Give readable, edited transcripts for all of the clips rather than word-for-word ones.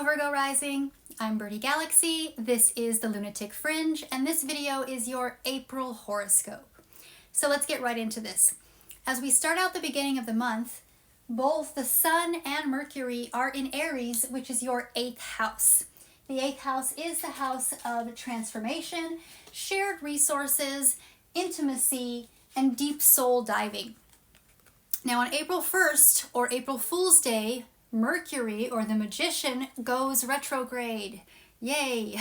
Hello Virgo rising, I'm Birdie Galaxy, this is the Lunatic Fringe, and this video is your April horoscope. So let's get right into this. As we start out the beginning of the month, both the Sun and Mercury are in Aries, which is your 8th house. The 8th house is the house of transformation, shared resources, intimacy, and deep soul diving. Now on April 1st, or April Fool's Day, Mercury, or the Magician, goes retrograde. Yay!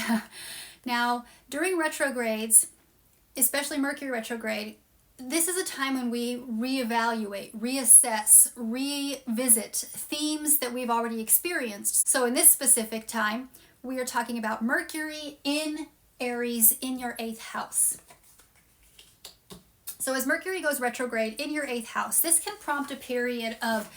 Now, during retrogrades, especially Mercury retrograde, this is a time when we reevaluate, reassess, revisit themes that we've already experienced. So in this specific time, we are talking about Mercury in Aries in your 8th house. So as Mercury goes retrograde in your 8th house, this can prompt a period of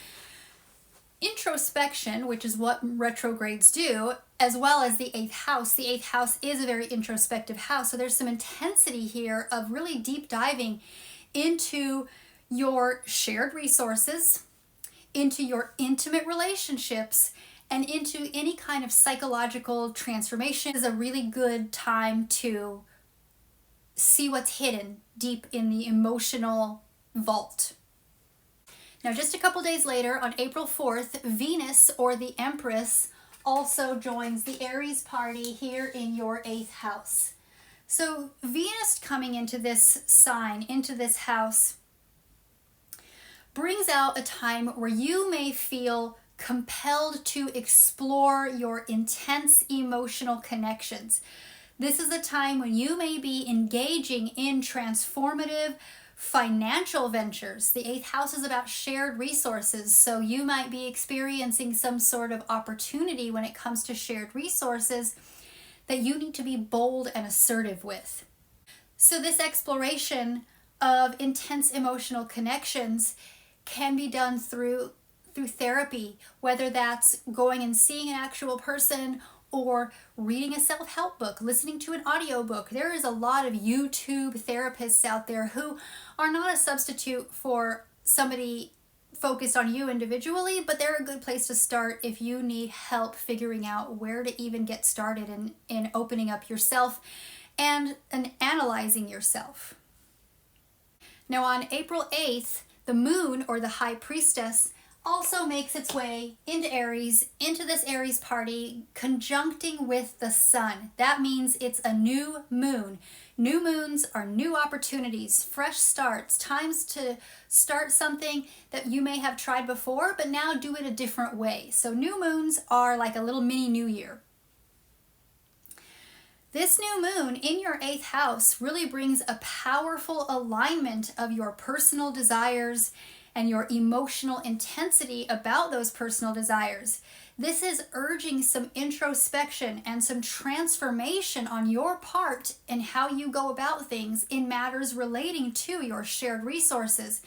introspection, which is what retrogrades do, as well as the 8th house. The 8th house is a very introspective house, so there's some intensity here of really deep diving into your shared resources, into your intimate relationships, and into any kind of psychological transformation. This is a really good time to see what's hidden deep in the emotional vault. Now, just a couple days later, on April 4th, Venus, or the Empress, also joins the Aries party here in your 8th house. So Venus coming into this sign, into this house, brings out a time where you may feel compelled to explore your intense emotional connections. This is a time when you may be engaging in transformative financial ventures. The 8th house is about shared resources, so you might be experiencing some sort of opportunity when it comes to shared resources that you need to be bold and assertive with. So this exploration of intense emotional connections can be done through therapy, whether that's going and seeing an actual person or reading a self-help book, listening to an audiobook. There is a lot of YouTube therapists out there who are not a substitute for somebody focused on you individually, but they're a good place to start if you need help figuring out where to even get started in opening up yourself and analyzing yourself. Now on April 8th, the moon, or the high priestess, also makes its way into Aries, into this Aries party, conjuncting with the sun. That means it's a new moon. New moons are new opportunities, fresh starts, times to start something that you may have tried before, but now do it a different way. So new moons are like a little mini new year. This new moon in your 8th house really brings a powerful alignment of your personal desires and your emotional intensity about those personal desires. This is urging some introspection and some transformation on your part in how you go about things in matters relating to your shared resources,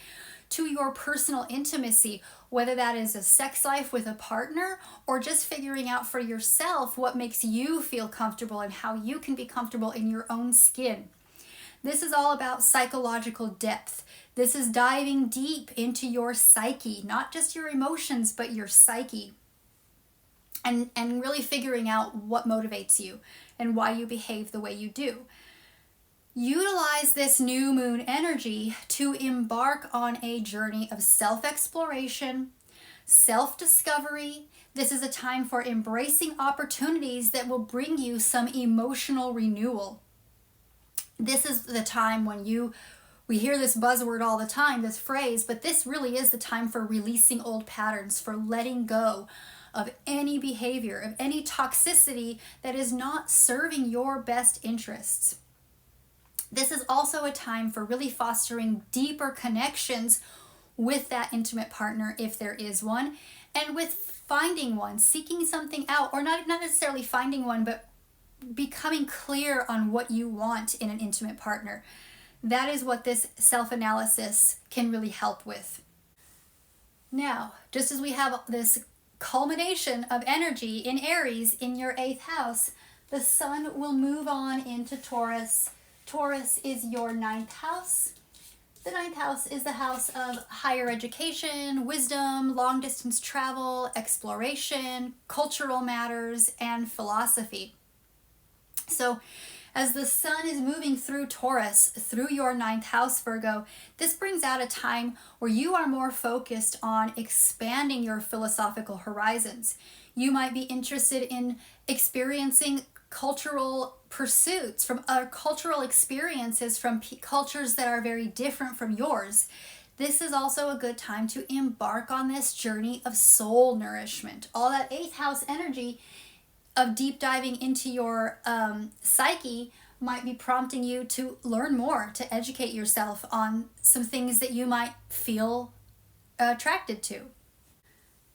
to your personal intimacy, whether that is a sex life with a partner or just figuring out for yourself what makes you feel comfortable and how you can be comfortable in your own skin. This is all about psychological depth. This is diving deep into your psyche, not just your emotions, but your psyche. And really figuring out what motivates you and why you behave the way you do. Utilize this new moon energy to embark on a journey of self-exploration, self-discovery. This is a time for embracing opportunities that will bring you some emotional renewal. This is the time when we hear this buzzword all the time, this phrase, but this really is the time for releasing old patterns, for letting go of any behavior, of any toxicity that is not serving your best interests. This is also a time for really fostering deeper connections with that intimate partner, if there is one, and with finding one, seeking something out, or not necessarily finding one, but becoming clear on what you want in an intimate partner. That is what this self-analysis can really help with. Now, just as we have this culmination of energy in Aries in your 8th house, the sun will move on into Taurus. Taurus is your 9th house. The ninth house is the house of higher education, wisdom, long distance travel, exploration, cultural matters, and philosophy. So as the sun is moving through Taurus, through your ninth house, Virgo, this brings out a time where you are more focused on expanding your philosophical horizons. You might be interested in experiencing cultural pursuits, from cultural experiences from cultures that are very different from yours. This is also a good time to embark on this journey of soul nourishment. All that eighth house energy of deep diving into your psyche might be prompting you to learn more, to educate yourself on some things that you might feel attracted to.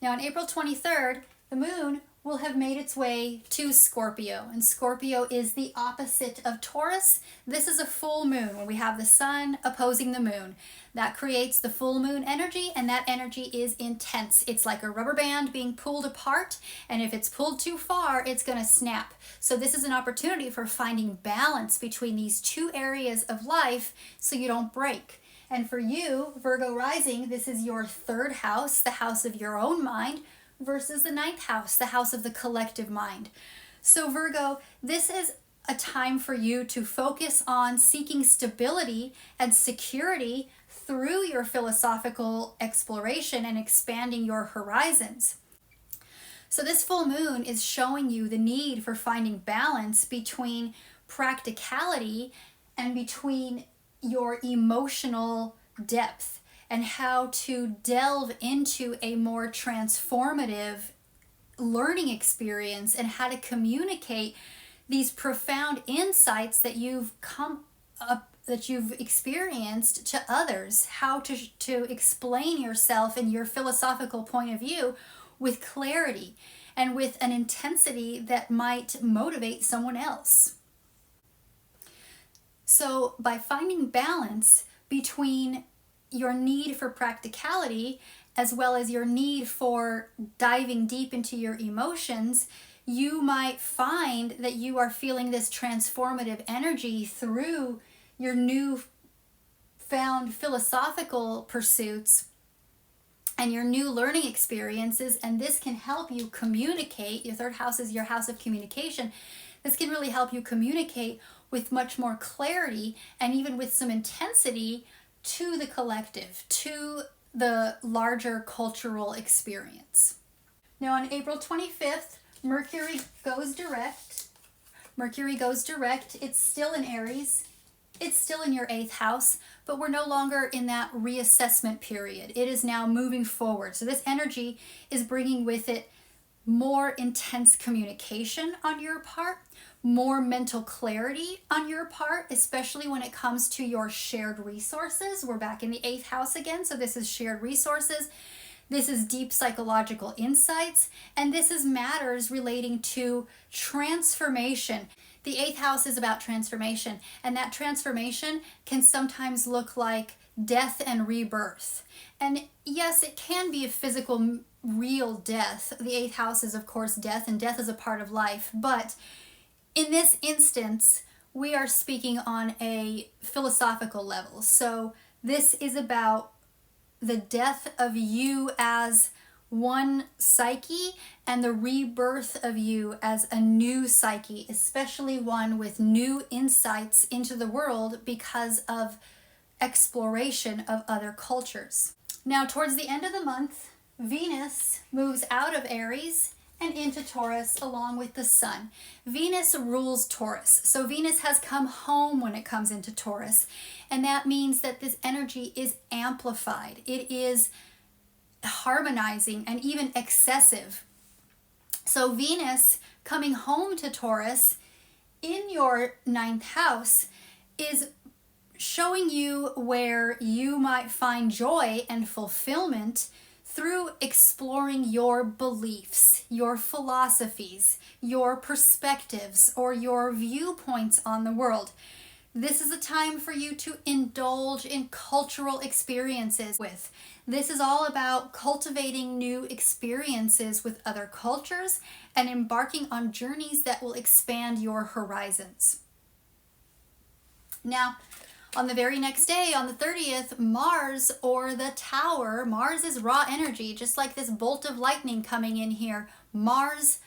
Now on April 23rd, the moon will have made its way to Scorpio, and Scorpio is the opposite of Taurus. This is a full moon where we have the sun opposing the moon. That creates the full moon energy, and that energy is intense. It's like a rubber band being pulled apart, and if it's pulled too far, it's going to snap. So this is an opportunity for finding balance between these two areas of life so you don't break. And for you, Virgo rising, this is your third house, the house of your own mind, versus the ninth house, the house of the collective mind. So Virgo, this is a time for you to focus on seeking stability and security through your philosophical exploration and expanding your horizons. So this full moon is showing you the need for finding balance between practicality and between your emotional depth, and how to delve into a more transformative learning experience, and how to communicate these profound insights that you've experienced to others, how to explain yourself and your philosophical point of view with clarity and with an intensity that might motivate someone else. So by finding balance between your need for practicality as well as your need for diving deep into your emotions, you might find that you are feeling this transformative energy through your new found philosophical pursuits and your new learning experiences, and this can help you communicate. Your third house is your house of communication. This can really help you communicate with much more clarity and even with some intensity to the collective, to the larger cultural experience. Now on April 25th, Mercury goes direct. It's still in Aries. It's still in your eighth house, but we're no longer in that reassessment period. It is now moving forward. So this energy is bringing with it more intense communication on your part, more mental clarity on your part, especially when it comes to your shared resources. We're back in the eighth house again, so this is shared resources. This is deep psychological insights, and this is matters relating to transformation. The eighth house is about transformation, and that transformation can sometimes look like death and rebirth. And yes, it can be a physical, real death. The eighth house is, of course, death, and death is a part of life. But in this instance, we are speaking on a philosophical level. So this is about the death of you as one psyche and the rebirth of you as a new psyche, especially one with new insights into the world because of exploration of other cultures. Now, towards the end of the month, Venus moves out of Aries and into Taurus along with the sun. Venus rules Taurus, so Venus has come home when it comes into Taurus, and that means that this energy is amplified. It is harmonizing and even excessive. So Venus coming home to Taurus in your ninth house is showing you where you might find joy and fulfillment through exploring your beliefs, your philosophies, your perspectives, or your viewpoints on the world. This is a time for you to indulge in cultural experiences with. This is all about cultivating new experiences with other cultures and embarking on journeys that will expand your horizons. Now, On the very next day, on the 30th, Mars or the Tower, Mars is raw energy, just like this bolt of lightning coming in here. Mars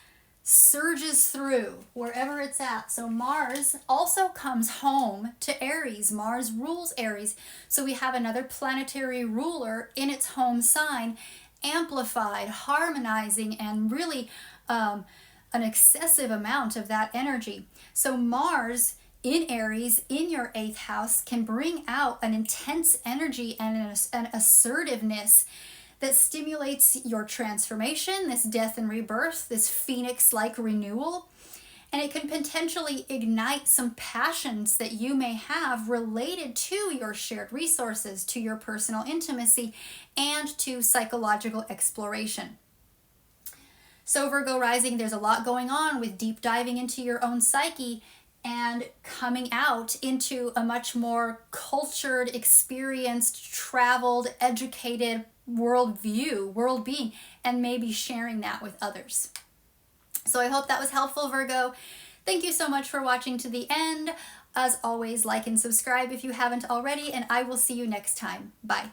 surges through wherever it's at. So Mars also comes home to Aries. Mars rules Aries. So we have another planetary ruler in its home sign, amplified, harmonizing, and really an excessive amount of that energy. So Mars in Aries, in your 8th house, can bring out an intense energy and an assertiveness that stimulates your transformation, this death and rebirth, this phoenix-like renewal. And it can potentially ignite some passions that you may have related to your shared resources, to your personal intimacy, and to psychological exploration. So Virgo rising, there's a lot going on with deep diving into your own psyche and coming out into a much more cultured, experienced, traveled, educated world being, and maybe sharing that with others. So I hope that was helpful, Virgo. Thank you so much for watching to the end. As always, like and subscribe if you haven't already, and I will see you next time. Bye.